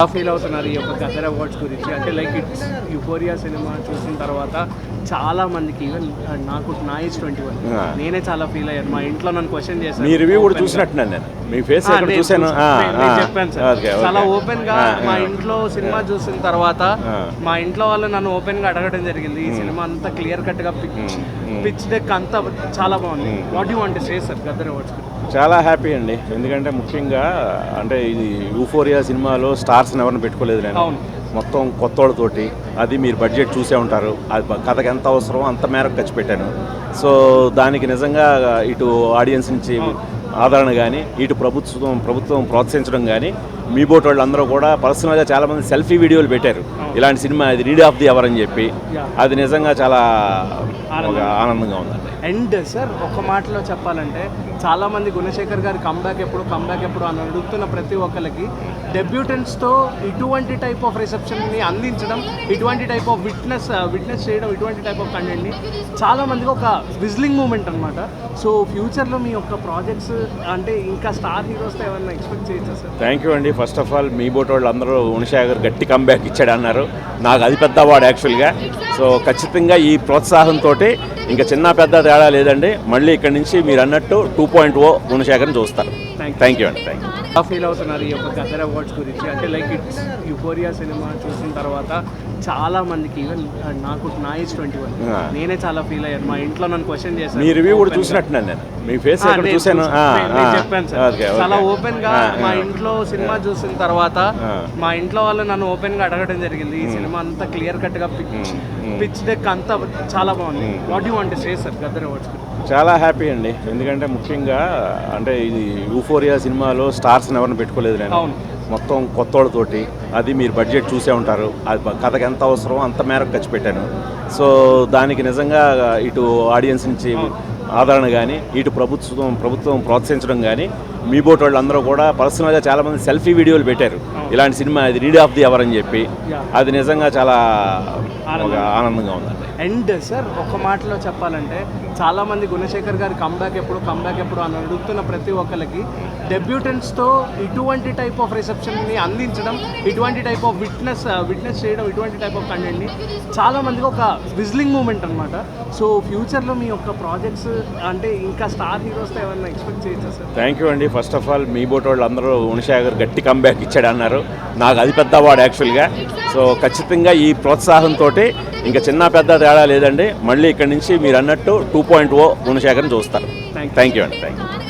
Feel అవుతున్నారు ఈ యొక్క గదర్ అవార్డ్స్ గురించి? అంటే లైక్ ఇట్స్ యూఫోరియా సినిమా చూసిన తర్వాత చాలా మందికి, ఈవెన్ నాకు నా ఏజ్ 21, నేనే చాలా ఫీల్ అయ్యాను. మా ఇంట్లో నన్ను క్వశ్చన్ చేశాను. మీ రివ్యూ కూడా చూసినట్టున్నాను నేను, మీ ఫేస్ ఎక్కడ చూశాను. నేను చెప్పాను సార్, చాలా ఓపెన్ గా మా ఇంట్లో సినిమా చూసిన తర్వాత మా ఇంట్లో వాళ్ళు నన్ను ఓపెన్ గా అడగడం జరిగింది. ఈ సినిమా అంతా క్లియర్ కట్ గా పిచ్ డెక్ అంతా చాలా బాగుంది. What you want to say sir Gaddar awards గురించి? చాలా హ్యాపీ అండి, ఎందుకంటే ముఖ్యంగా అంటే ఇది యూఫోరియా సినిమాలో స్టార్స్ని ఎవరిని పెట్టుకోలేదు నేను. మొత్తం కొత్త వాళ్ళతోటి, అది మీరు బడ్జెట్ చూసే ఉంటారు, అది కథకి ఎంత అవసరమో అంత మేరకు ఖర్చు పెట్టాను. సో దానికి నిజంగా ఇటు ఆడియన్స్ నుంచి ఆదరణ కానీ, ఇటు ప్రభుత్వం ప్రోత్సహించడం కానీ, మీ బోట్ వాళ్ళు అందరూ కూడా పర్సనల్గా చాలామంది సెల్ఫీ వీడియోలు పెట్టారు. ఇలాంటి సినిమా ఇది రీడ్ ఆఫ్ ది అవర్ అని చెప్పి, అది నిజంగా చాలా ఆనందంగా ఉందండి. అండ్ సార్ ఒక మాటలో చెప్పాలంటే చాలామంది గుణశేఖర్ గారి కంబ్యాక్ ఎప్పుడు అని అడుగుతున్న ప్రతి ఒక్కరికి డెబ్యూటెంట్స్తో ఇటువంటి టైప్ ఆఫ్ రిసెప్షన్ని అందించడం, ఇటువంటి టైప్ ఆఫ్ విట్నెస్ చేయడం, ఇటువంటి టైప్ ఆఫ్ కంటెంట్ని చాలామందికి ఒక విజిలింగ్ మూమెంట్ అనమాట. సో ఫ్యూచర్లో మీ యొక్క ప్రాజెక్ట్స్ అంటే ఇంకా స్టార్ హీరోస్తో ఏమైనా ఎక్స్పెక్ట్ చేయొచ్చా సార్? థ్యాంక్ యూ అండి. First of all me boat వాళ్ళు అందరూ గుణశేఖర్ గట్టి కంబ్యాక్ ఇచ్చాడు అన్నారు, నాకు అది పెద్ద అవార్డు యాక్చువల్గా. సో ఖచ్చితంగా ఈ ప్రోత్సాహంతో ఇంకా చిన్న పెద్ద తేడా లేదండి. మళ్ళీ ఇక్కడ నుంచి మీరు అన్నట్టు 2.0 గుణశేఖర్ని చూస్తారు. థ్యాంక్ యూ అండి. Thank you. ఫీల్ అవుతున్నారు ఈ యొక్క గదర్ అవార్డ్స్ గురించి? అంటే లైక్ ఇట్స్ యూఫోరియా సినిమా చూసిన తర్వాత చాలా మందికి, ఈవెన్ నాకు నా ఏజ్ 21, నేనే చాలా ఫీల్ అయ్యాను. మా ఇంట్లో నన్ను క్వశ్చన్ చేశాను. మీ రివ్యూ కూడా చూసినట్టున్నాను నేను, మీ ఫేస్ ఎక్కడ చూశాను. నేను చెప్పాను సార్, చాలా ఓపెన్ గా మా ఇంట్లో సినిమా చూసిన తర్వాత మా ఇంట్లో వాళ్ళు నన్ను ఓపెన్ గా అడగడం జరిగింది. ఈ సినిమా అంతా క్లియర్ కట్ గా పిచ్ డెక్ అంతా చాలా బాగుంది. What you want to say sir Gaddar awards గురించి? చాలా హ్యాపీ అండి, ఎందుకంటే ముఖ్యంగా అంటే ఇది యూఫోరియా సినిమాలో స్టార్స్ని ఎవరిని పెట్టుకోలేదు నేను. మొత్తం కొత్త వాళ్ళతోటి, అది మీరు బడ్జెట్ చూసే ఉంటారు, అది కథకి ఎంత అవసరమో అంత మేరకు ఖర్చు పెట్టాను. సో దానికి నిజంగా ఇటు ఆడియన్స్ నుంచి ఆదరణ కానీ, ఇటు ప్రభుత్వం ప్రోత్సహించడం కానీ, మీ బోట్ వాళ్ళు అందరూ కూడా పర్సనల్గా చాలామంది సెల్ఫీ వీడియోలు పెట్టారు. ఇలాంటి సినిమా ఇది రీడ్ ఆఫ్ ది అవర్ అని చెప్పి, అది నిజంగా చాలా ఆనందంగా ఉందండి. అండ్ సార్ ఒక మాటలో చెప్పాలంటే చాలామంది గుణశేఖర్ గారి కంబ్యాక్ ఎప్పుడు అని అడుగుతున్న ప్రతి ఒక్కరికి డెబ్యూటెంట్స్తో ఇటువంటి టైప్ ఆఫ్ రిసెప్షన్ని అందించడం, ఇటువంటి టైప్ ఆఫ్ విట్నెస్ చేయడం, ఇటువంటి టైప్ ఆఫ్ కంటెంట్ని చాలామందికి ఒక విజిలింగ్ మూమెంట్ అనమాట. సో ఫ్యూచర్లో మీ యొక్క ప్రాజెక్ట్స్ అంటే ఇంకా స్టార్ హీరోస్తో ఏమైనా ఎక్స్పెక్ట్ చేయొచ్చా సార్? థ్యాంక్ యూ అండి. First of all me boat వాళ్ళు అందరూ గుణశేఖర్ గట్టి కంబ్యాక్ ఇచ్చాడు అన్నారు, నాకు అది పెద్ద అవార్డు యాక్చువల్గా. సో ఖచ్చితంగా ఈ ప్రోత్సాహంతో ఇంకా చిన్న పెద్ద తేడా లేదండి. మళ్ళీ ఇక్కడ నుంచి మీరు అన్నట్టు 2.0 గుణశేఖర్ని చూస్తారు. థ్యాంక్ యూ అండి. Thank you.